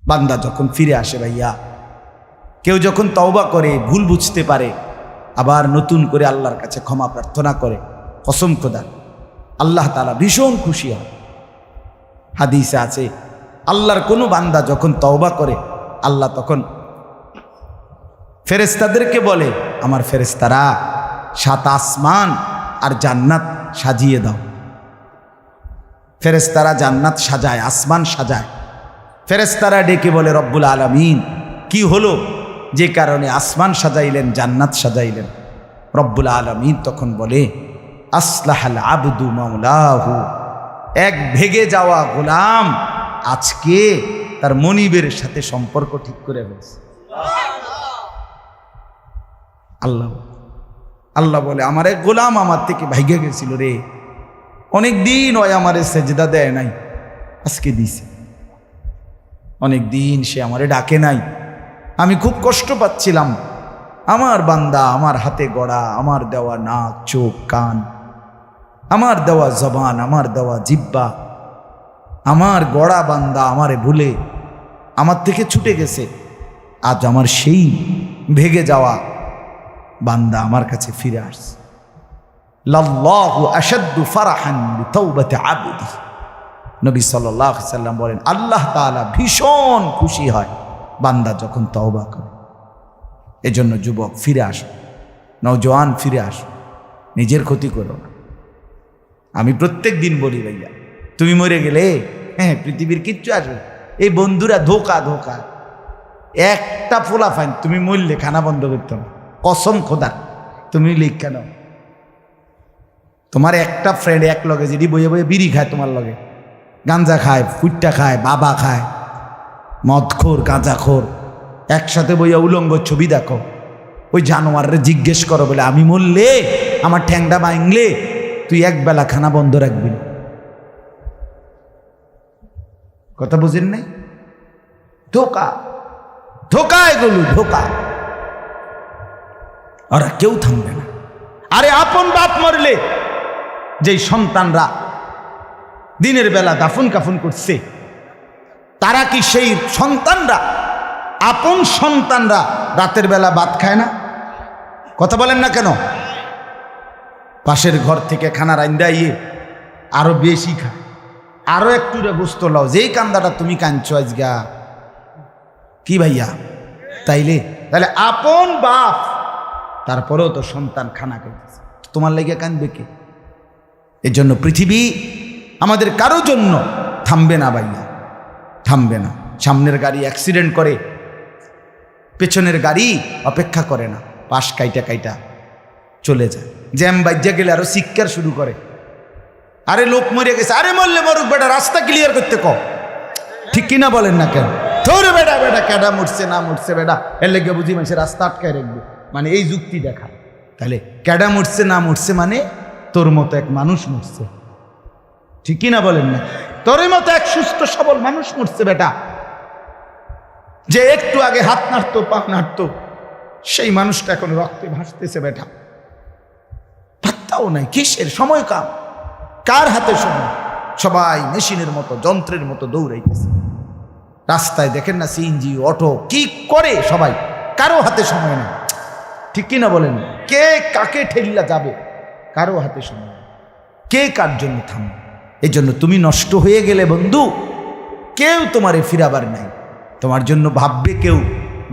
বান্দা যখন ফিরে আসে ভাইয়া, কেউ যখন তওবা করে, ভুল বুঝতে পারে, আবার নতুন করে আল্লাহর কাছে ক্ষমা প্রার্থনা করে, কসম খোদা আল্লাহ তাআলা ভীষণ খুশি হয়। হাদিসে আছে আল্লাহর কোনো বান্দা যখন তওবা করে, আল্লাহ তখন ফেরেশতাদেরকে বলে, আমার ফেরেশতারা 7 আসমান আর জান্নাত সাজিয়ে দাও। ফেরেশতারা জান্নাত সাজায়, আসমান সাজায়। ফেরেশতারা ডেকে বলে, রব্বুল আলামিন কি হলো যে কারণে আসমান সাজাইলেন, জান্নাত সাজাইলেন? রব্বুল আলামিন তখন বলে, আসলাহাল আবদু মাওলাহু, এক ভেগে যাওয়া গোলাম আজকে তার মনিবের সাথে সম্পর্ক ঠিক করে ফেলছে। আল্লাহ বলে, আমার এক গোলাম আমার থেকে ভাইগে গেছিল রে, অনেক দিন ওই আমারে সেজদা দেয় নাই, আজকে দিছে। অনেক দিন সে আমারে ডাকে নাই, আমি খুব কষ্ট পাচ্ছিলাম। আমার বান্দা আমার হাতে গড়া, আমার দেওয়া নাক, চোখ, কান, আমার দেওয়া জবান, আমার দেওয়া জিহ্বা, আমার গড়া বান্দা আমারে ভুলে আমার থেকে ছুটে গেছে। আজ আমার সেই ভেগে যাওয়া বান্দা আমার কাছে ফিরে আসছে। লাল্লাহু আশাদ্দু ফারাহান বিতাওবাতি আবদি, নবী সাল্লাল্লাহু আলাইহি ওয়াসাল্লাম বলেন, আল্লাহ তাআলা ভীষণ খুশি হয় বান্দা যখন তওবা করে। এজন্য যুবক ফিরে আসো, নওজোয়ান ফিরে আসো, নিজের ক্ষতি করো না। আমি প্রত্যেক দিন বলি ভাইয়া, তুমি মরে গেলে হ্যাঁ পৃথিবীর কিচ্ছু আসবে, এই বন্ধুরা ধোকা ধোকা। একটা ফোলা ফাইন, তুমি মরলে খানা বন্ধ করতে না, কসম খোদা তুমি লিখা নাও। তোমার একটা ফ্রেন্ড এক লগে যদি বইয়ে বইয়ে বিড়ি খায়, তোমার লগে গাঞ্জা খায়, ফুটটা খায়, বাবা খায়, মদখোর, গাঁজাখোর, একসাথে বইয়া উলঙ্গ ছবি দেখো, ওই জানোয়াররে জিজ্ঞেস করো বলে, আমি মরলে আমার ঠ্যাংটা ভাঙলে তুই একবেলা খানা বন্ধ রাখবি না। কথা বুঝেন নাই? ধোকা ধোকা, এগুলো ধোকা। ওরা কেউ থামবে না। আরে আপন বাপ মরলে যেই সন্তানরা দিনের বেলা দাফন কাফন করছে, তারা কি সেই সন্তানরা, আপন সন্তানরা রাতের বেলা ভাত খায় না? কথা বলেন না কেন? পাশের ঘর থেকে খানা রান্দাইয়ে আরো বেশি খায়, আরো একটু গোস্ত লাও, যেই কান্দাটা তুমি কাঁদছো আজগা কি ভাইয়া, তাইলে তাহলে আপন বাপ, তারপরেও তো সন্তান খানা খাইতেছে, তোমার লেগে কাঁদবে কে? এর জন্য পৃথিবী আমাদের কারো জন্য থামবে না ভাইয়া, থামবে না। সামনের গাড়ি অ্যাক্সিডেন্ট করে, পেছনের গাড়ি অপেক্ষা করে না, পাশ কাইটা কাইটা চলে যায়। জ্যাম বাজ্যা গেলে আরো চিৎকার শুরু করে, আরে লোক মরে গেছে, আরে মরলে মরুক বেটা, রাস্তা ক্লিয়ার করতে কও। ঠিক কিনা বলেন না কেন? ধরে বেটা বেটা কেডা মরছে না মরছে বেটা, এর লেগে বুঝি মানুষের রাস্তা আটকায় রাখবে, মানে এই যুক্তি দেখা। তাহলে কেডা মরছে না মরছে মানে তোর মতো এক মানুষ মরছে। ঠিক কিনা বলেন না? তোর মতো এক সুস্থ সবল মানুষ মরছে বেটা, যে একটু আগে হাত নাড়তো, পা নাড়তো, সেই মানুষটা এখন রক্তে ভাসতেছে বেটা। পাত্তাও নাই, কিসের সময় কাম, কার হাতে সময়? সবাই মেশিনের মতো, যন্ত্রের মতো দৌড়াইতেছে। রাস্তায় দেখেন না সিএনজি, অটো কি করে সবাই, কারো হাতে সময় নেই। ঠিক কিনা বলেন? কে কাকে ঠেলিয়া যাবে, কারো হাতে সময় নেই, কে কার জন্য থামবে। এই জন্য তুমি নষ্ট হয়ে গেলে বন্ধু, কেউ তোমারে ফিরাবার নাই। তোমার জন্য ভাববে কেউ,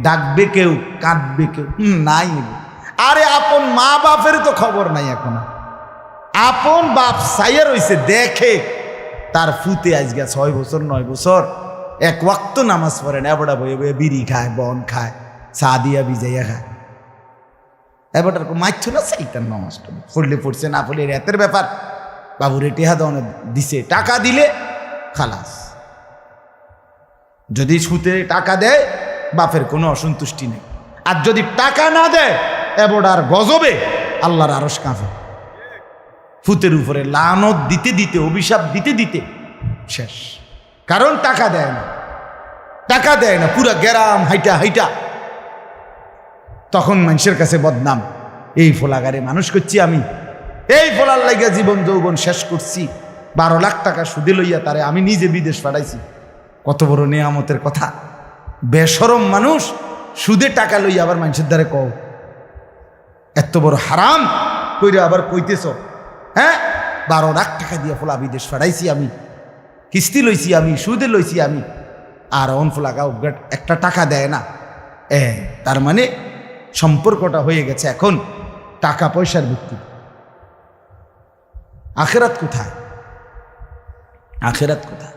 ডাকবে কেউ, কাঁদবে কেউ নাই। আরে আপন মা বাপের তো খবর নাই এখন। আপন বাপ সাইয়া রইছে, দেখে তার ফুতে আজকে 6 বছর 9 বছর এক ওয়াক্ত নামাজ পড়ে না, এবড়া বয়ে বয়ে বিড়ি খায়, বন খায়, চা দিয়া ভিজাইয়া খায়। এবারটার মাইছ না সেইটার নামাজটা পড়লে পড়ছে, না পড়লে রাতের ব্যাপার। বাবুরে টেহা দনে দিছে, টাকা দিলে খালাস। যদি সুতে টাকা দেয় বাপের কোনো অসন্তুষ্টি নেই, আর যদি টাকা না দেয় এবড়ার গজবে আল্লাহর আরশ কাঁপে। ফুতের উপরে লানত দিতে দিতে, অভিশাপ দিতে দিতে শেষ। কারণ টাকা দেয় না, টাকা দেয় না, পুরা গ্রাম হাইটা হাইটা তখন মানুষের কাছে বদনাম, এই ফোলাগারে মানুষ করছি আমি, এই ফোলার লাগিয়া জীবন যৌবন শেষ করছি, 12 লাখ টাকা সুদে লইয়া তারে আমি নিজে বিদেশ পাঠাইছি। কত বড় নেয়ামতের কথা। বেশরম মানুষ সুদে টাকা লইয়া আবার মানুষের দ্বারে কও এত বড় হারাম কইরে আবার কইতেছ, হ্যাঁ 12 লাখ টাকা দিয়ে ফোলা বিদেশ ফাড়াইছি আমি, কিস্তি লইছি আমি, সুদে লইছি আমি, আর অন ফোলাগা একটা টাকা দেয় না। তার মানে সম্পর্কটা হয়ে গেছে এখন টাকা পয়সার ভিত্তিতে। আখেরাত কোথায়? আখেরাত কোথায়?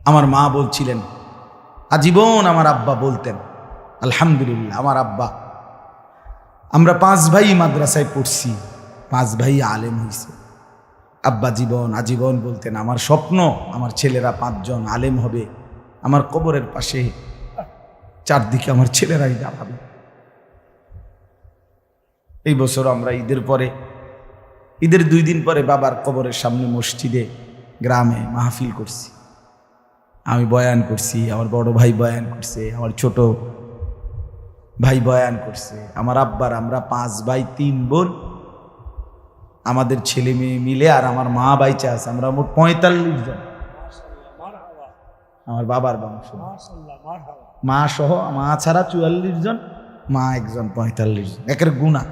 আমার মা বলছিলেন, আজীবন আমার আব্বা বলতেন, আলহামদুলিল্লাহ আমার আব্বা, আমরা 5 ভাই মাদ্রাসায় পড়ছি, 5 ভাই আলেম হয়েছে। আব্বা আজীবন বলতেন, আমার স্বপ্ন আমার ছেলেরা 5 জন আলেম হবে, আমার কবরের পাশে চারদিকে আমার ছেলেরাই দাঁড়াবে। এই বছর আমরা ঈদের 2 দিন পরে বাবার কবরের সামনে মসজিদে গ্রামে মাহফিল করছি। আমি বয়ান করছি, আমার বড় ভাই বয়ান করছে, আমার ছোট ভাই বয়ান করছে, আমার আব্বার আমরা 5 ভাই 3 বোন, আমাদের ছেলে মেয়ে মিলে আর আমার মা বাইচা আছে, আমরা মোট 45 জন। আমার বাবার বংশ, মা সহ, মা ছাড়া 44 জন, মা একজন 45 জন, একের গুণা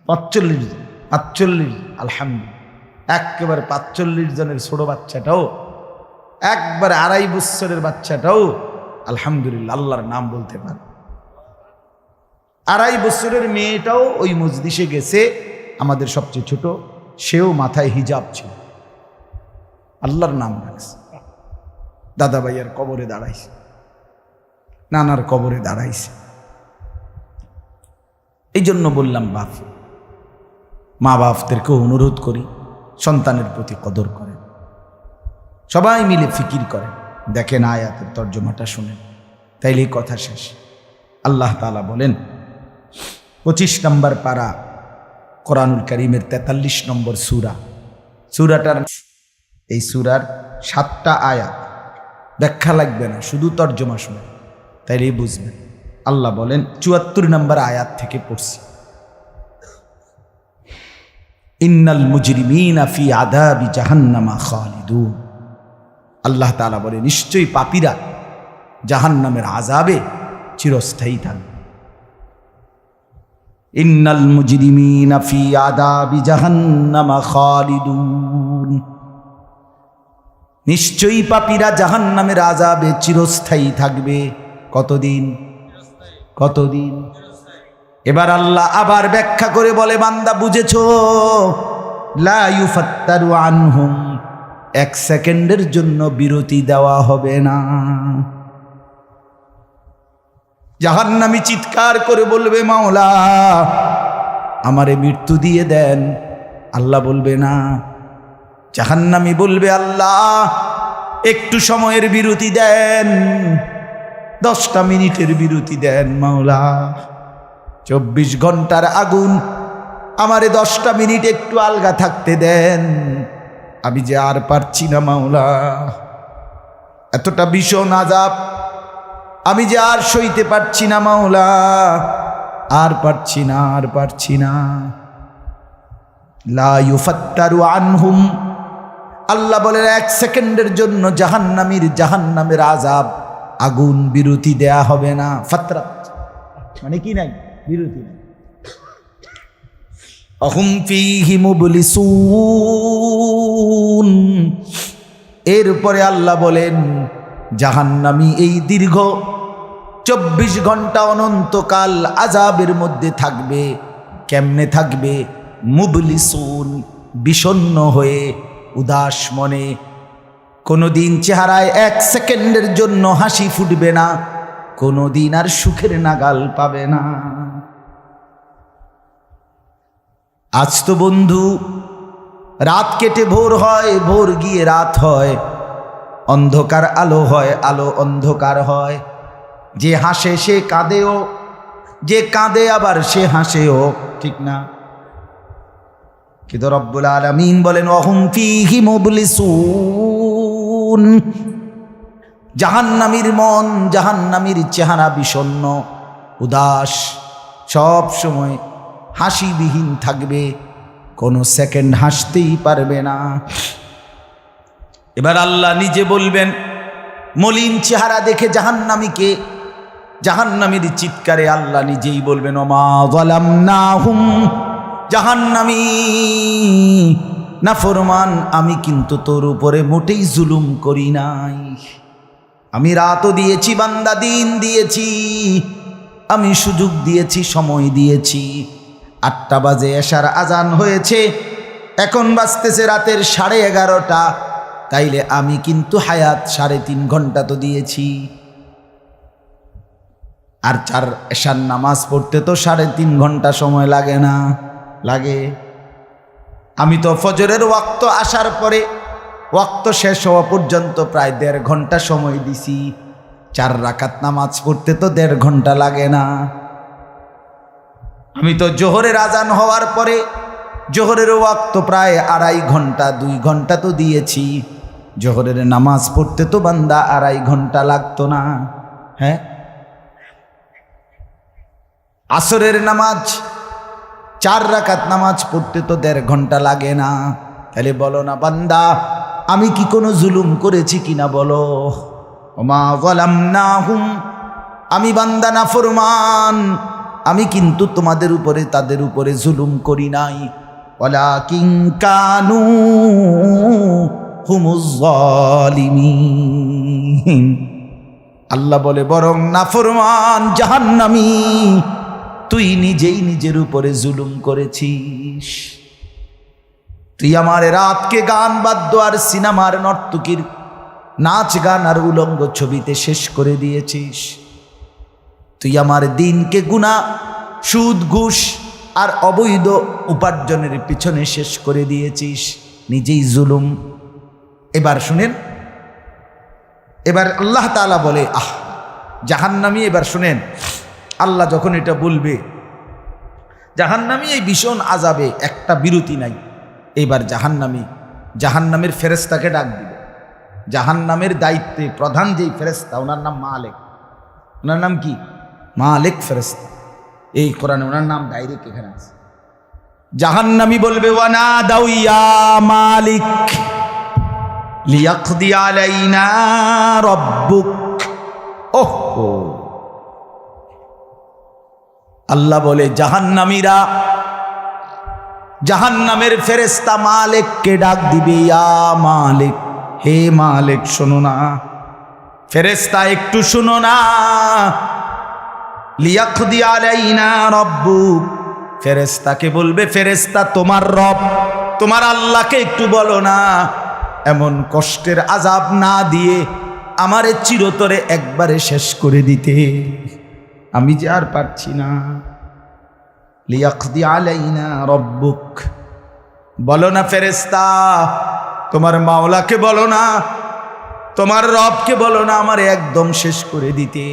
45 জন, 45 আলহামদুলিল্লাহ। একেবারে 45 জনের ছোট বাচ্চাটাও, একবারে 2.5 বছরের বাচ্চাটাও আলহামদুলিল্লাহ আল্লাহর নাম বলতে পারে। 2.5 বছরের মেয়েটাও ওই মজলিসে গেছে, আমাদের সবচেয়ে ছোট, সেও মাথায় হিজাব ছিল, আল্লাহর নাম রাখছে। দাদা ভাইয়ার কবরে দাঁড়াইছে, নানার কবরে দাঁড়াইছে। এই জন্য বললাম মা বাপদেরকে অনুরোধ করি সন্তানের প্রতি কদর করেন, সবাই মিলে ফিকির করেন, দেখেন আয়াতের তর্জমাটা শুনেন, তাইলেই কথা শেষ। আল্লাহ তাআলা বলেন 25 নম্বর পারা কোরআনুল কারীমের 43 নম্বর সূরাটার এই সূরার 7টা আয়াত, ব্যাখ্যা লাগবে না, শুধু তর্জমা শুনেন তাইলেই বুঝবেন। আল্লাহ বলেন 74 নম্বর আয়াত থেকে পড়ছি, ইন্নাল মুজরিমিনা ফি আযাবি জাহান্নামা খালিদুন। আল্লাহ তাআলা বলে নিশ্চয়ই পাপীরা জাহান্নামের আযাবে চিরস্থায়ী থাকবে। ইন্নাল মুজরিমিনা ফি আযাবি জাহান্নামা খালিদুন, নিশ্চয়ই পাপীরা জাহান্নামের আযাবে চিরস্থায়ী থাকবে। কতদিন? এবার আল্লাহ আবার ব্যাখ্যা করে বলে, বান্দা বুঝেছো? লা ইউফাত্তারু আনহুম, 1 সেকেন্ডের জন্য বিরতি দেওয়া হবে না। জাহান্নামী চিৎকার করে বলবে, মাওলা আমারে মৃত্যু দিয়ে দেন। আল্লাহ বলবে না। জাহান্নামী বলবে, আল্লাহ একটু সময়ের বিরতি দেন, 10টা মিনিটের বিরতি দেন মাওলা। 24 ঘন্টার আগুন, আমারে 10টা মিনিট একটু আলগা থাকতে দেন, আমি যে আর পারছি না মাওলা, এতটা ভীষণ আযাব আমি যে আর সইতে পারছি না মাওলা, আর পারছি না। লা ইউফাত্তারু আনহুম, আল্লাহ বলেন 1 সেকেন্ডের জন্য জাহান্নামের আযাব, আগুন বিরতি দেয়া হবে না। ফাতরাত মানে কি নাই? বিরতি নাই। আহুম ফীহি মুবলিসুন, এরপরে আল্লাহ বলেন জাহান্নামী এই দীর্ঘ 24 ঘন্টা অনন্তকাল আযাবের মধ্যে থাকবে। কেমনে থাকবে? মুবলিসুন, বিষণ্ণ হয়ে, উদাস মনে। কোনোদিন চেহারায় 1 সেকেন্ডের জন্য হাসি ফুটবে না, কোনোদিন আর সুখের নাগাল পাবে না। আজ তো বন্ধু রাত কেটে ভোর হয়, ভোর গিয়ে রাত হয়, অন্ধকার আলো হয়, আলো অন্ধকার হয়। যে হাসে সে কাঁদেও, যে কাঁদে আবার সে হাসেও, ঠিক না? কিন্তু রব্বুল আলামিন বলেন ওয়াহুম ফীহি মুবলিসুন, জাহান্নামীর মন, জাহান্নামীর চেহারা বিষণ্ণ, উদাস, সব সময় হাসিবিহীন থাকবে, কোনো সেকেন্ড হাসতেই পারবে না। এবার আল্লাহ নিজে বলবেন মলিন চেহারা দেখে জাহান্নামীকে, জাহান্নামীর চিৎকারে আল্লাহ নিজেই বলবেন ওমা যালামনাহুম, জাহান্নামী নাফরমান আমি কিন্তু তোর উপরে মোটেই জুলুম করি নাই। আমি রাতও দিয়েছি বান্দা, দিন দিয়েছি, আমি সুযোগ দিয়েছি, সময় দিয়েছি। 8টা বাজে এশার আজান হয়েছে, এখন বাজতেছে রাতের 11:30। তাইলে আমি কিন্তু হায়াত 3.5 ঘন্টা তো দিয়েছি। আর 4 এশার নামাজ পড়তে তো 3.5 ঘন্টা সময় লাগে না? লাগে। আমি তো ফজরের ওয়াক্ত আসার পরে ওয়াক্ত শেষ হওয়া পর্যন্ত প্রায় 1.5 ঘন্টা সময় দিছি। 4 রাকাত নামাজ পড়তে তো 1.5 ঘন্টা লাগে না? আমি তো জোহরের আজান হওয়ার পরে জোহরের ওয়াক্ত প্রায় 2.5 ঘন্টা, 2 ঘন্টা তো দিয়েছি। জোহরের নামাজ পড়তে তো বান্দা 2.5 ঘন্টা লাগতো না? হ্যাঁ। আসরের নামাজ 4 রাকাত নামাজ পড়তে তো 1.5 ঘন্টা লাগে না? তাহলে বলো না বান্দা আমি কি কোনো জুলুম করেছি কিনা বলো? ওমা যালামনাহুম, আমি বান্দা নাফরমান, আমি কিন্তু তোমাদের উপরে তাদের উপরে জুলুম করি নাই। ওয়ালাকিন কানু হুমুজ জালিমিন। আল্লাহ বলে বরং নাফরমান জাহান্নামী তুই নিজেই নিজের উপরে জুলুম করেছিস। তুই আমার রাতকে গান বাদ্য আর সিনেমার নর্তকীর নাচ গান আর উলঙ্গ ছবিতে শেষ করে দিয়েছিস। তুই আমার দিনকে গুনাহ, সুদ, ঘুষ আর অবৈধ উপার্জনের পিছনে শেষ করে দিয়েছিস, নিজেই জুলুম। এবার শুনেন, এবার আল্লাহ তাআলা বলে জাহান্নামী, এবার শুনেন আল্লাহ যখন এটা বলবে জাহান্নামী এই ভীষণ আযাবে একটা বিরতি নাই। এবার জাহান্নামের ফেরেশতাকে ডাক দিবে। জাহান্নামের দায়িত্বে প্রধান যেই ফেরেশতা, ওনার নাম মালিক। ওনার নাম কি? মালিক ফেরেশতা। এই কোরআনে ওনার নাম ডাইরেক্ট এখানে আছে। জাহান্নামী বলবে ওয়ানাদাউ ইয়া মালিক লিয়াকদি আলাইনা রাব্বুক। ওহো, আল্লাহ বলে জাহান্নামীরা, জাহান্নামের ফেরেশতা মালিককে ডাক দিবে ইয়া মালিক, হে মালিক শোনো না। ফেরেশতা একটু শোনো না। লিয়াকদি আলাইনা রাব্বুক, ফেরেশতাকে বলবে ফেরেশতা তোমার রব, তোমার আল্লাহকে একটু বলো না এমন কষ্টের আযাব না দিয়ে আমারে চিরতরে একবারে শেষ করে দিতে, আমি যে আর পারছি না। লিয়াকদি আলাইনা রাব্বুক, বলো না ফেরেশতা, তোমার মাওলাকে বলো না, তোমার রবকে বলো না আমারে একদম শেষ করে দিতে,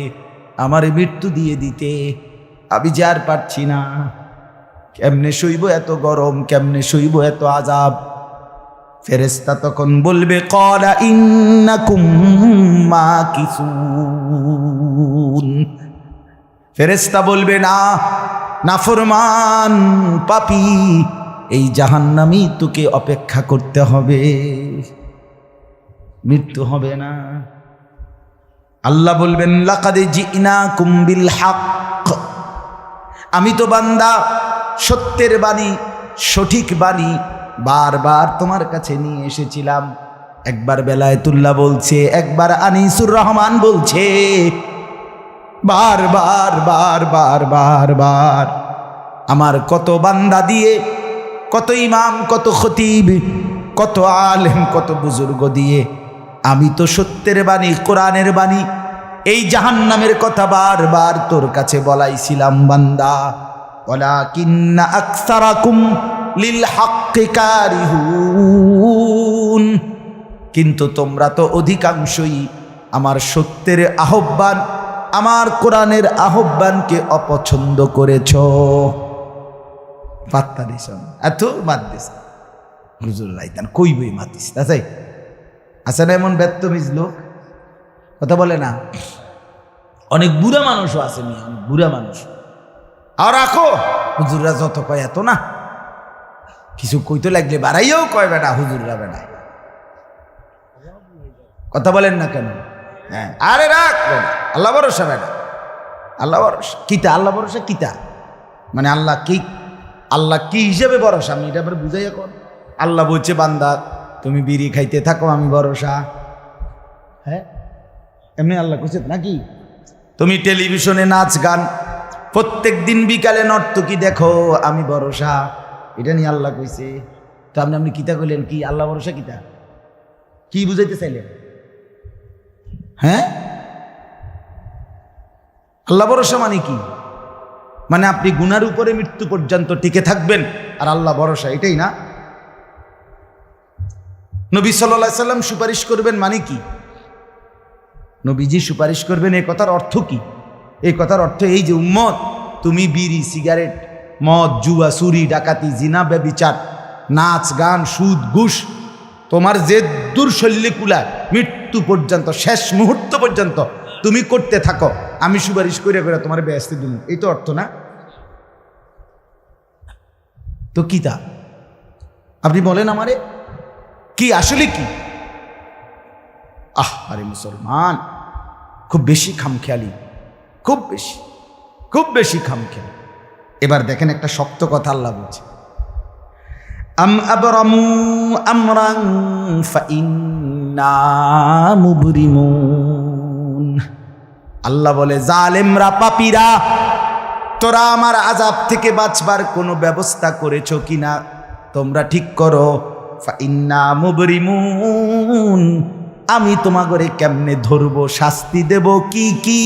আমারে মৃত্যু দিয়ে দিতে, আমি যে আর পারছি না। কেমনে সইব এত গরম, কেমনে সইব এত আযাব? ফেরেশতা তখন বলবে ক্বালা ইন্নাকুম মাকিসুন। ফেরেশতা বলবে না নাফরমান পাপী, এই জাহান্নামী তোকে অপেক্ষা করতে হবে, মৃত্যু হবে না। আল্লাহ বলবেন লাকাদ জিনাকুম বিল হক, আমি তো বান্দা সত্যের বাণী, সঠিক বাণী বারবার তোমার কাছে নিয়ে এসেছিলাম। একবার বেলায়েতুল্লাহ বলছে, একবার আনিসুর রহমান বলছে, বারবার বারবার বারবার আমার কত বান্দা দিয়ে, কত ইমাম, কত খতিব, কত আলেম, কত বুজুর্গ দিয়ে আমি তো সত্যের বাণী, কোরআনের বাণী, এই জাহান্নামের কথা বারবার তোর কাছে বলাইছিলাম বান্দা। ওয়ালাকিন্না আকসারাকুম লিল হাক্কি কারিহুন, কিন্তু তোমরা তো অধিকাংশই আমার সত্যের আহ্বান, আমার কোরআনের আহ্বানকে অপছন্দ করেছ। পাত্তা দিস এত বাদ দিস হুজুর রাইতান কই বই মাতিস তাই আছে না এমন ব্যর্থমিজ লোক, কথা বলে না। অনেক বুড়া মানুষও আছে, অনেক বুড়া মানুষ। আর রাখো হুজুররা যত কয় এত না, কিছু কইতে লাগলে বাড়াইয়াও কয় বেটা হুজুররা বেড়ায়, কথা বলেন না কেন? হ্যাঁ, আরে রাখ বেটা, আল্লাহ ভরসা বেটা, আল্লাহ ভরসা কিতা, আল্লাহ ভরসা কিতা মানে আল্লাহ কি, আল্লাহ কি হিসেবে ভরসা আমি এটা আবার বুঝাই এখন। আল্লাহ বলছে বান্দা তুমি বিড়ি খাইতে থাকো আমি ভরসা। হ্যাঁ, এমনি আল্লাহ কইছে নাকি? তুমি টেলিভিশনে নাচ গান প্রত্যেক দিন বিকালে নর্তকী দেখো আমি ভরসা, এটা নিয়ে আল্লাহ কইছে। তো আপনি কিতা কইলেন কি আল্লাহ ভরসা কিতা, কি বুঝাইতে চাইলেন? হ্যাঁ, আল্লাহ ভরসা মানে কি? মানে আপনি গুনার উপরে মৃত্যু পর্যন্ত টিকে থাকবেন আর আল্লাহ ভরসা, এটাই না? নবী সাল্লাল্লাহু আলাইহি সাল্লাম সুপারিশ করবেন মানে কি? নবীজি সুপারিশ করবেন এই কথার অর্থ কি? এই কথার অর্থ এই যে উম্মত তুমি বিড়ি সিগারেট মদ জুয়া চুরি ডাকাতি জিনা ব্যভিচার নাচ গান সুদ ঘুষ তোমার যে দুর্শল্যে কুলায় মৃত্যু পর্যন্ত শেষ মুহূর্ত পর্যন্ত তুমি করতে থাকো, আমি সুপারিশ করে করে তোমার বেহেশতে দিব, এই তো অর্থ না? তো কি তা আপনি বলেন আমারে কি আসলে কি? আরে মুসলমান খুব বেশি খামখেয়ালি, খুব বেশি খামখেয়ালি। এবার দেখেন একটা শক্ত কথা আল্লাহ বলছে, আম আবরামু আমরান ফাইন্না মুবরিমুন। আল্লাহ বলে জালেমরা পাপীরা তোরা আমার আযাব থেকে বাঁচবার কোনো ব্যবস্থা করেছো কিনা তোমরা ঠিক করো। ফাইন্না মুবরিমুন, আমি তোমাগরে কেমনে ধরবো শাস্তি দেব কি কি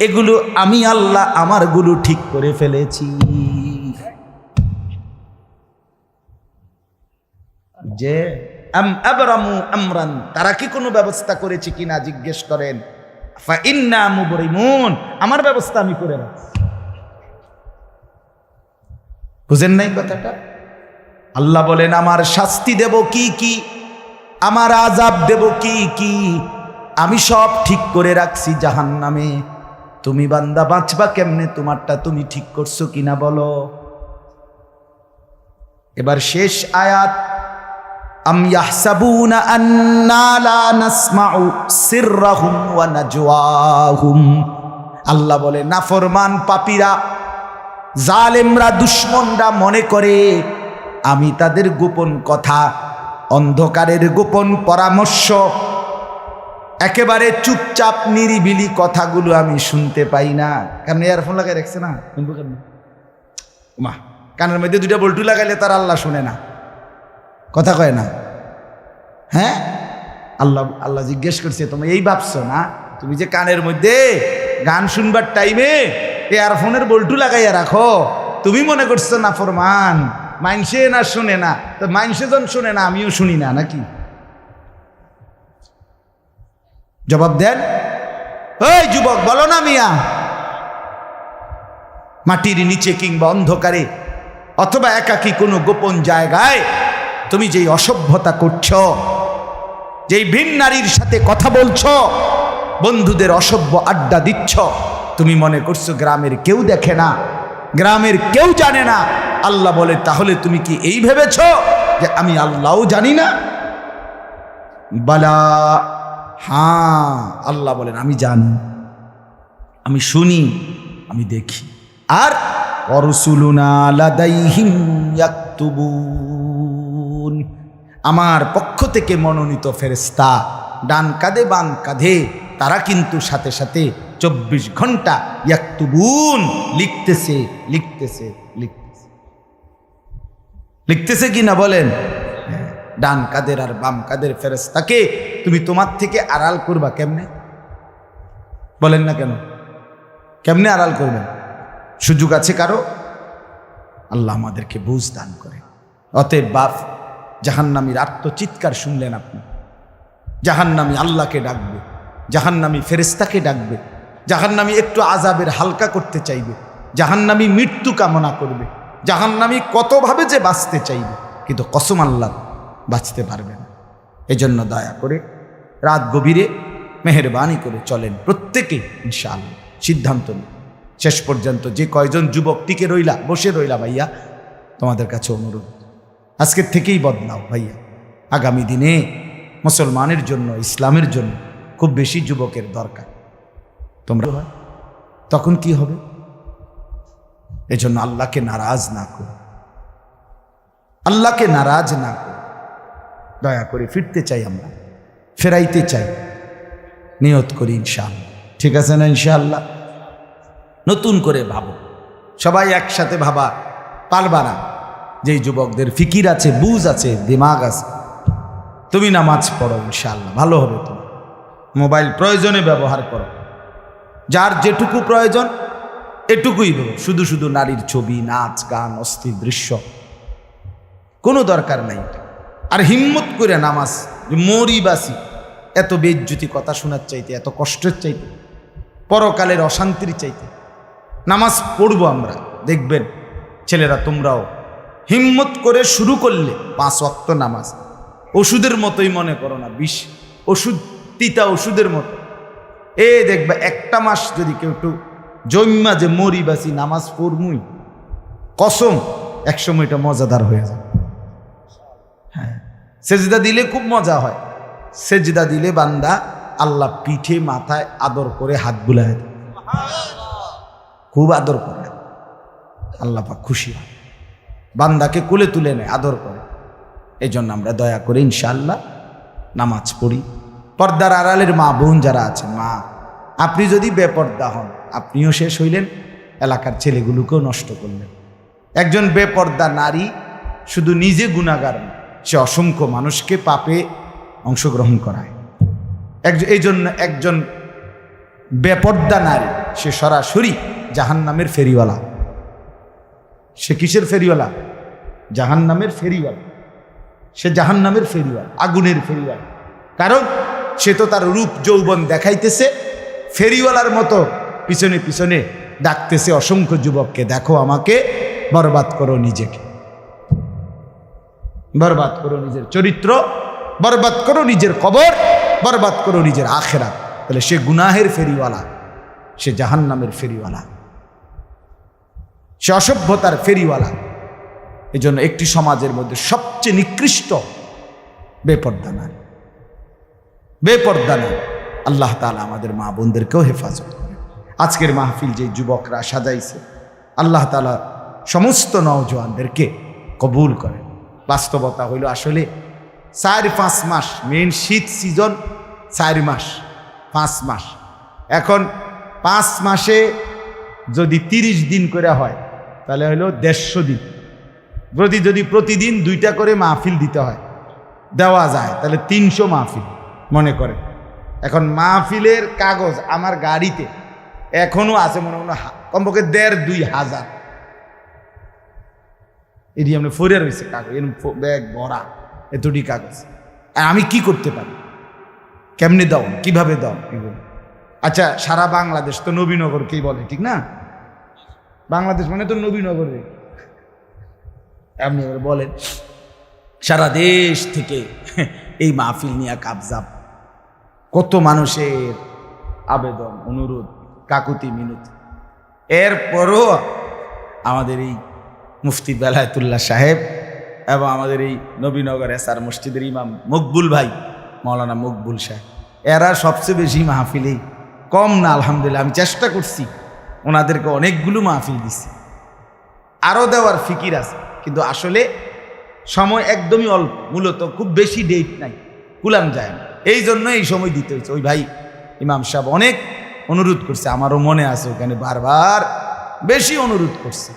এগুলো আমি আল্লাহ আমারগুলো ঠিক করে ফেলেছি। যে আম আবরামু আমরান, তারা কি কোনো ব্যবস্থা করেছে কিনা জিজ্ঞেস করেন। ফাইন্না মুবরিমুন, আমার ব্যবস্থা আমি করে রাখছি। বুঝেন নাই কথাটা? আল্লাহ বলেন আমার শাস্তি দেব কি কি, আমার আযাব দেব কি কি আমি সব ঠিক করে রাখছি জাহান্নামে। তুমি বান্দা বাঁচবা কেমনে তোমারটা তুমি ঠিক করছো কিনা বলো। এবার শেষ আয়াত, আম ইয়াহসাবুনা আন্না লা নাসমাউ সিররাহুম ওয়া নাজওয়াহুম। আল্লাহ বলে নাফরমান পাপীরা জালেমরা দুশমনরা মনে করে আমি তাদের গোপন কথা অন্ধকারের গোপন পরামর্শ একেবারে চুপচাপ নিরিবিলি কথাগুলো আমি শুনতে পাই না। কারণ ইয়ারফোন লাগাই রাখছে না, শুনবো কেন? মা কানের মধ্যে দুইটা বল্টু লাগাইলে তার আল্লাহ শুনে না, কথা কয় না। হ্যাঁ, আল্লাহ জিজ্ঞেস করছে তুমি এই ভাবছো না তুমি যে কানের মধ্যে গান শুনবার টাইমে ইয়ারফোনের বল্টু লাগাইয়া রাখো, তুমি মনে করছো না ফরমান মাইনসে না শুনে না, তো মাইনসে যখন শুনে না আমিও শুনি না নাকি? জবাব দেন, ওই যুবক বলো না মিয়া। মাটির নিচে কিংবা অন্ধকারে অথবা একাকী কোনো গোপন জায়গায় তুমি যেই অসভ্যতা করছো, যেই ভিন নারীর সাথে কথা বলছো, বন্ধুদের অসভ্য আড্ডা দিচ্ছ, তুমি মনে করছো গ্রামের কেউ দেখে না, গ্রামের কেউ জানে না। আল্লাহ বলে তাহলে তুমি কি এই ভেবেছ যে আমি আল্লাহও জানি না? বালা, হ্যাঁ আল্লাহ বলেন আমি জানি, আমি শুনি, আমি দেখি। আর অরসুলুনা লাদাইহিম ইয়াকতুবুন, আমার পক্ষ থেকে মনোনীত ফেরেশতা ডান কাঁধে বাম কাঁধে তারা কিন্তু সাথে সাথে 24 ঘন্টা ইয়াকতুবুন লিখতেছে লিখতেছে লিখতেছে লিখতেছে কি না বলেন? ডান কাদের আর বাম কাদের ফেরেশতাকে তুমি তোমার থেকে আড়াল করবা কেমনে? বলেন না কেন? কেমনে আড়াল করবেন? সুযোগ আছে কারো? আল্লাহ আমাদেরকে বুঝ দান করে। অতএব বাপ, জাহান্নামীর আত্মচিৎকার শুনলেন আপনি, জাহান্নামী আল্লাহকে ডাকবে, জাহান্নামী ফেরেশতাকে ডাকবে, জাহান্নামী একটু আযাবের হালকা করতে চাইবে, জাহান্নামী মৃত্যু কামনা করবে, জাহান্নামী কতভাবে যে বাঁচতে চাইবে, কিন্তু কসম আল্লাহ বাঁচতে পারবে না। এজন্য দয়া করে রাত গভীরে মেহেরবানি করে চলেন প্রত্যেকে ইনশাআল্লাহ, সিদ্ধান্ত নিন। শেষ পর্যন্ত যে কয়জন যুবক টিকে রইলা, বসে রইলা, ভাইয়া তোমাদের কাছে অনুরোধ, আজকের থেকেই বদলাও ভাইয়া। আগামী দিনে মুসলমানের জন্য, ইসলামের জন্য খুব বেশি যুবকের দরকার। তোমরা তখন কি হবে? এজন্য আল্লাহকে নারাজ না করো, আল্লাহকে নারাজ না করো। দয়া করে ফিরতে চাই, আমরা ফেরাইতে চাই, নিয়ত করি ইনশাআল্লাহ। ঠিক আছে না? ইনশাআল্লাহ নতুন করে ভাবো, সবাই একসাথে ভাবা পারবা না। যেই যুবকদের ফিকির আছে, বুঝ আছে, দিমাগ আছে, তুমি নামাজ পড়ো, ইনশাআল্লাহ ভালো হবে। তুমি মোবাইল প্রয়োজনে ব্যবহার করো, যার যেটুকু প্রয়োজন এটুকুই দেবো। শুধু শুধু নারীর ছবি, নাচ, গান, অস্থির দৃশ্য কোনো দরকার নাই। আর হিম্মত করে নামাজ, মরি বাসি, এত বেজ্জুতি কথা শোনার চাইতে, এত কষ্টের চাইতে, পরকালের অশান্তির চাইতে নামাজ পড়বো আমরা। দেখবেন ছেলেরা তোমরাও হিম্মত করে শুরু করলে 5 ওয়াক্ত নামাজ ওষুধের মতোই মনে করো না, বিষ ওষুধ, তিতা ওষুধের মতো। দেখবা একটা মাস যদি কেউ একটু জন্মা যে মরি বাসি নামাজ পড়মুই, কসম একসময় এটা মজাদার হয়ে যায়। হ্যাঁ, সেজদা দিলে খুব মজা হয়। সেজদা দিলে বান্দা আল্লাহ পিঠে মাথায় আদর করে হাত বুলায় দেয়, খুব আদর করে। আল্লাহ পাক খুশি হয়, বান্দাকে কোলে তুলে নেয়, আদর করে। এই জন্য আমরা দয়া করে ইনশাআল্লাহ নামাজ পড়ি। পর্দার আড়ালের মা বোন যারা আছেন, মা আপনি যদি বেপর্দা হন, আপনিও শেষ হইলেন, এলাকার ছেলেগুলোকেও নষ্ট করলেন। একজন বেপর্দা নারী শুধু নিজে গুনাহগার না, সে অসংখ্য মানুষকে পাপে অংশগ্রহণ করায়। এই জন্য একজন বেপর্দা নারী সে সরাসরি জাহান্নামের ফেরিওয়ালা। সে কিসের ফেরিওয়ালা? জাহান্নামের ফেরিওয়ালা। সে জাহান্নামের ফেরিওয়ালা, আগুনের ফেরিওয়ালা। কারণ সে তো তার রূপ যৌবন দেখাইতেছে, ফেরিওয়ালার মতো পিছনে পিছনে ডাকতেছে অসংখ্য যুবককে, দেখো আমাকে, বরবাদ করো নিজেকে, বরবাদ করো নিজের চরিত্র, বরবাদ করো নিজের কবর, বরবাদ করো নিজের আখেরাত। তাহলে সে গুনাহের ফেরিওয়ালা, সে জাহান্নামের ফেরিওয়ালা, সে অসভ্যতার ফেরিওয়ালা। এই জন্য একটি সমাজের মধ্যে সবচেয়ে নিকৃষ্ট বেপর্দা নারী, বেপর্দা নারী। আল্লাহ তাআলা আমাদের মা বোনদেরকেও হেফাজত করে। আজকের মাহফিল যে যুবকরা সাজাইছে, আল্লাহ তাআলা সমস্ত নওজোয়ানদেরকে কবুল করে। বাস্তবতা হইল আসলে 4-5 মাস, মেন শীত সিজন 4 মাস, 5 মাস। এখন 5 মাসে যদি 30 দিন করে হয়, তাহলে হলো 150 দিন। যদি প্রতিদিন 2টা করে মাহফিল দিতে হয়, দেওয়া যায়, তাহলে 300 মাহফিল মনে করে। এখন মাহফিলের কাগজ আমার গাড়িতে এখনো আছে, মনে মনে কমপক্ষে 1,500-2 হাজার এটি আমরা ফরিয়া রয়েছে কাগজ, এরকম ব্যাগ ভরা এতটি কাগজ। আর আমি কি করতে পারি? কেমনে দাও, কিভাবে দাও, কি বলি? আচ্ছা, সারা বাংলাদেশ তো নবীনগরকেই বলে, ঠিক না? বাংলাদেশ মানে তো নবীনগর। আপনি এবার বলেন, সারা দেশ থেকে এই মাহফিল নিয়ে কাবজাব, কত মানুষের আবেদন, অনুরোধ, কাকুতি মিনতি। এরপরও আমাদের এই মুফতি বেলায়েতুল্লাহ সাহেব এবং আমাদের এই নবীনগর এসআর মসজিদের ইমাম মকবুল ভাই, মৌলানা মকবুল সাহেব, এরা সবচেয়ে বেশি মাহফিলেই, কম না আলহামদুলিল্লাহ। আমি চেষ্টা করছি, ওনাদেরকে অনেকগুলো মাহফিল দিচ্ছি, আরও দেওয়ার ফিকির আছে, কিন্তু আসলে সময় একদমই অল্প। মূলত খুব বেশি ডেট নাই, কুলাম যায় না, এই জন্য এই সময় দিতে হয়েছে। ওই ভাই ইমাম সাহেব অনেক অনুরোধ করছে, আমারও মনে আছে, ওখানে বারবার বেশি অনুরোধ করছে।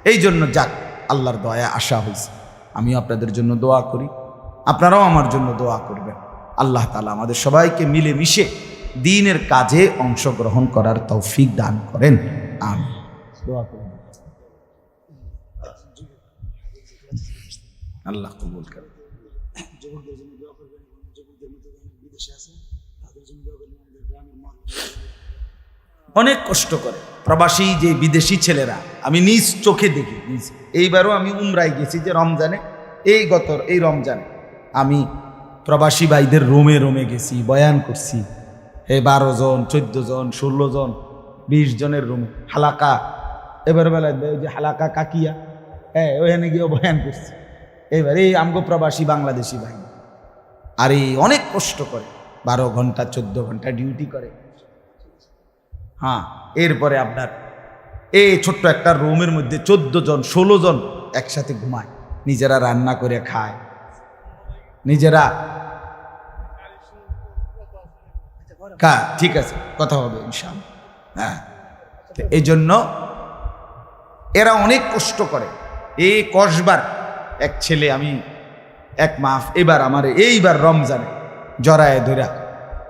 এই জন্য যাক, আল্লাহর দয়া আশা হয়েছে। আমিও আপনাদের জন্য দোয়া করি, আপনারাও আমার জন্য দোয়া করবেন। আল্লাহ তাআলা আমাদের সবাইকে মিলে মিশে দ্বীনের কাজে অংশগ্রহণ করার তৌফিক দান করেন। আমিন। দোয়া করুন, আল্লাহ কবুল করেন। অনেক কষ্ট করে প্রবাসী যে বিদেশি ছেলেরা, আমি নিজ চোখে দেখি। এইবারও আমি উমরায় গেছি, যে রমজানে, এই রমজানে আমি প্রবাসী ভাইদের রোমে রোমে গেছি, বয়ান করছি। 12 জন, 14 জন, 16 জন, 20 জনের রুমে হালাকা। এবার বেলায় ওই যে হালাকা কাকিয়া, ওইখানে গিয়ে বয়ান করছি। এবার এই আমগো প্রবাসী বাংলাদেশি ভাই, আর এই অনেক কষ্ট করে, 12 ঘন্টা 14 ঘন্টা ডিউটি করে। হ্যাঁ, এরপরে আপনার এই ছোট্ট একটা রুমের মধ্যে 14 জন 16 জন একসাথে ঘুমায়, নিজেরা রান্না করে খায়, নিজেরা ঠিক আছে, কথা হবে ইনশাআল্লাহ। হ্যাঁ, এই জন্য এরা অনেক কষ্ট করে। এই কসবার এক ছেলে, আমি এক মাস এবার আমার এইবার রমজানে জড়ায় ধরা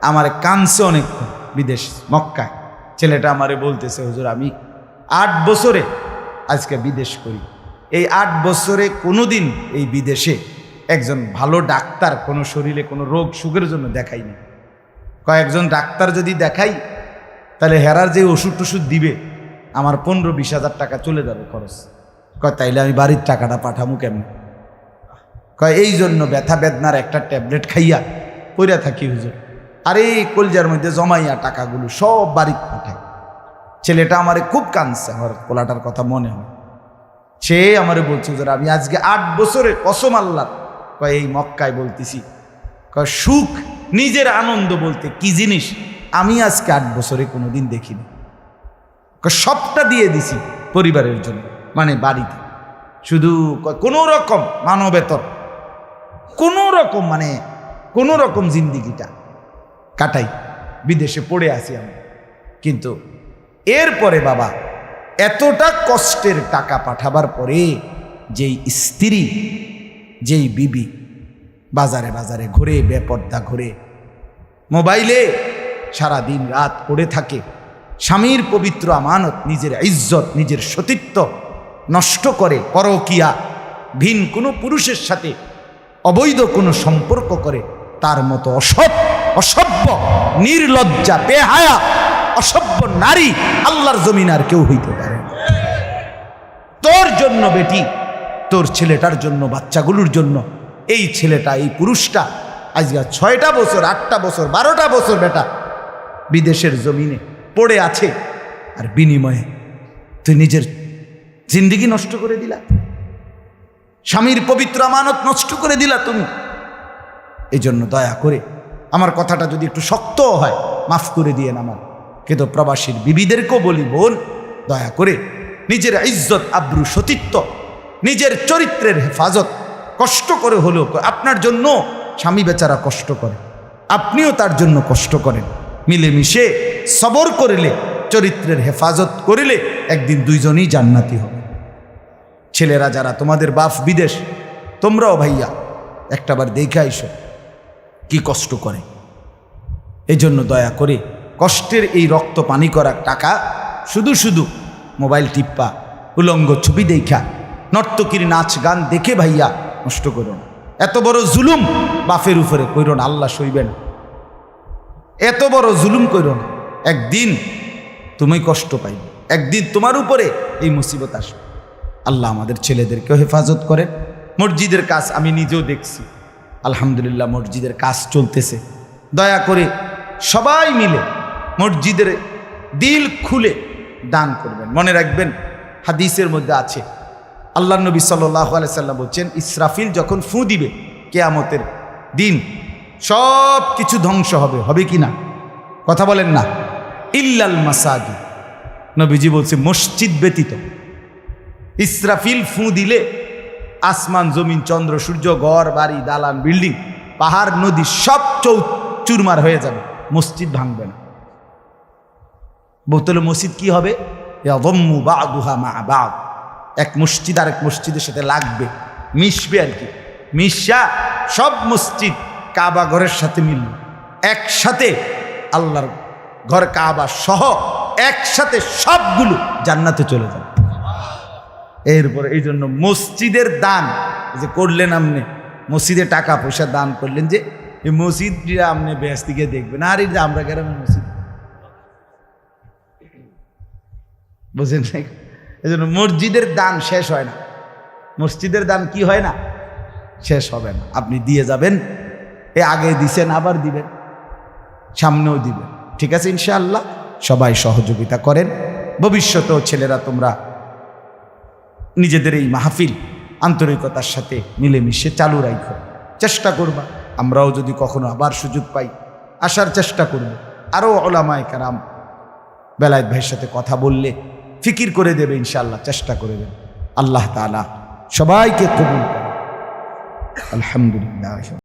আমার কানছে অনেক বিদেশ মক্কায়। ছেলেটা আমারে বলতেছে, হুজুর আমি 8 বছরে আজকে বিদেশ করি, এই 8 বছরে কোনোদিন এই বিদেশে একজন ভালো ডাক্তার কোনো শরীরে কোনো রোগ সুখের জন্য দেখাইনি। কয়েকজন ডাক্তার যদি দেখাই তাহলে হেরার যে ওষুধ টষুধ দিবে আমার 15-20 হাজার টাকা চলে যাবে খরচ। কয় তাইলে আমি বাড়ির টাকাটা পাঠামু কেমন? কয় এই জন্য ব্যথা বেদনার একটা ট্যাবলেট খাইয়া পইরা থাকি হুজুর, আর এই কলজার মধ্যে জমাইয়া টাকাগুলো সব বাড়িতে পাঠায়। ছেলেটা আমারে খুব কাঁদছে, আমার পোলাটার কথা মনে হয়। সে আমারে বলছে, হুজুর আমি আজকে 8 বছরে কসম আল্লাহ, কয় এই মক্কায় বলতেছি, কয় সুখ নিজের আনন্দ বলতে কি জিনিস আমি আজকে 8 বছরে কোনোদিন দেখিনি। সবটা দিয়ে দিছি পরিবারের জন্য, মানে বাড়িতে, শুধু কোনো রকম মানবেতর কোনো রকম মানে কোনো রকম জিন্দিগিটা কাটাই, বিদেশে পড়ে আসি আমি। কিন্তু এরপরে বাবা এতটা কষ্টের টাকা পাঠাবার পরে যেই স্ত্রী, যেই বিবি বাজারে বাজারে ঘুরে, বেপর্দা ঘুরে, মোবাইলে সারা দিন রাত পড়ে থাকে, স্বামীর পবিত্র আমানত, নিজের ইজ্জত, নিজের সতীত্ব নষ্ট করে, পরকিয়া, ভিন কোনো পুরুষের সাথে অবৈধ কোনো সম্পর্ক করে, তার মতো অসভ্য, নির্লজ্জা, বেহায়া, অসভ্য নারী আল্লাহর জমিন আর কেউ হইতে পারে না। তোর জন্য বেটি, তোর ছেলেটার জন্য, বাচ্চাগুলোর জন্য, এই ছেলেটা, এই পুরুষটা আজকে 6টা বছর, 8টা বছর, 12টা বছর বেটা বিদেশের জমিনে পড়ে আছে, আর বিনিময়ে তুই নিজের জিন্দিগি নষ্ট করে দিলা, স্বামীর পবিত্র আমানত নষ্ট করে দিলা তুমি। এই জন্য দয়া করে আমার কথাটা যদি একটু শক্ত হয় মাফ করে দিয়েন আমার, কিন্তু প্রবাসীর বিবিদেরকেও বলি, বোন দয়া করে নিজের ইজ্জত, আব্রু, সতীত্ব, নিজের চরিত্রের হেফাজত কষ্ট করে হলেও, আপনার জন্য স্বামী বেচারা কষ্ট করে, আপনিও তার জন্য কষ্ট করেন, মিলেমিশে সবর করিলে, চরিত্রের হেফাজত করিলে একদিন দুইজনই জান্নাতি হবে। ছেলেরা যারা তোমাদের বাপ বিদেশ, তোমরাও ভাইয়া একটাবার দেখে আইসো কি কষ্ট করে। এই জন্য দয়া করে কষ্টের এই রক্ত পানি করা টাকা শুধু শুধু মোবাইল টিপ্পা, উলঙ্গ ছবি দেখা, নর্তকীর নাচ গান দেখে ভাইয়া নষ্ট করো না। এত বড় জুলুম বাপের উপরে কইরো না, আল্লাহ সইবেন। এত বড় জুলুম কইরো না, একদিন তুমি কষ্ট পাইবে, একদিন তোমার উপরে এই মুসিবত আসবে। আল্লাহ আমাদের ছেলেদেরকেও হেফাজত করেন। মসজিদের কাজ আমি নিজেও দেখছি, আলহামদুলিল্লাহ মসজিদের কাজ চলতেছে। দয়া করে সবাই মিলে মসজিদের দিল খুলে দান করবেন। মনে রাখবেন হাদিসের মধ্যে আছে, আল্লাহ নবী সাল্লাল্লাহু আলাইহি সাল্লাম বলছেন, ইসরাফিল যখন ফু দিবে কিয়ামতের দিন সব কিছু ধ্বংস হবে, হবে কি না? কথা বলেন না। ইল্লাল মাসাজিদ, নবীজি বলছে মসজিদ ব্যতীত। ইসরাফিল ফু দিলে আসমান, জমিন, চন্দ্র, সূর্য, ঘর বাড়ি, দালান, বিল্ডিং, পাহাড়, নদী সব চুরমার হয়ে যাবে, মসজিদ ভাঙবে না। বোতলে মসজিদ কি হবে? ইয়াদম্মু বা'দুহা মা বা'দ, এক মসজিদ আর এক মসজিদের সাথে লাগবে, মিশবে আর কি। মিশা সব মসজিদ কাবা ঘরের সাথে মিলবে, একসাথে আল্লাহর ঘর কাবা সহ একসাথে সবগুলো জান্নাতে চলে যাবে। এরপরে এই জন্য মসজিদের দান যে করলেন, আপনি মসজিদে টাকা পয়সা দান করলেন, যে এই মসজিদটা আপনি বেহেশতে গিয়ে দেখবেন, আর এই যে আমরা গ্রামের মসজিদ, বুঝলেন? এই জন্য মসজিদের দান শেষ হয় না, মসজিদের দান কি হয় না, শেষ হবে না। আপনি দিয়ে যাবেন, এ আগে দিছেন আবার দিবেন, সামনেও দিবেন, ঠিক আছে ইনশাআল্লাহ। সবাই সহযোগিতা করেন। ভবিষ্যতেও ছেলেরা তোমরা নিজেদের এই মাহফিল আন্তরিকতার সাথে মিলেমিশে চালু রাখো, চেষ্টা করবা। আমরাও যদি কখনো আবার সুযোগ পাই আসার চেষ্টা করব। আরও ওলামায়ে কেরাম বেলায়েত ভাইয়ের সাথে কথা বললে ফিকির করে দেবে ইনশাআল্লাহ, চেষ্টা করে দেবে। আল্লাহ তাআলা সবাইকে কবুল করে। আলহামদুলিল্লাহ।